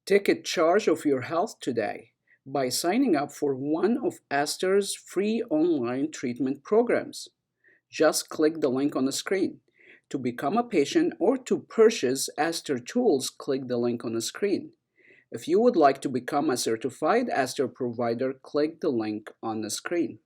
Take charge of your health today by signing up for one of ASTR's free online treatment programs. Just click the link on the screen. To become a patient or to purchase ASTR tools, click the link on the screen. If you would like to become a certified ASTR provider, click the link on the screen.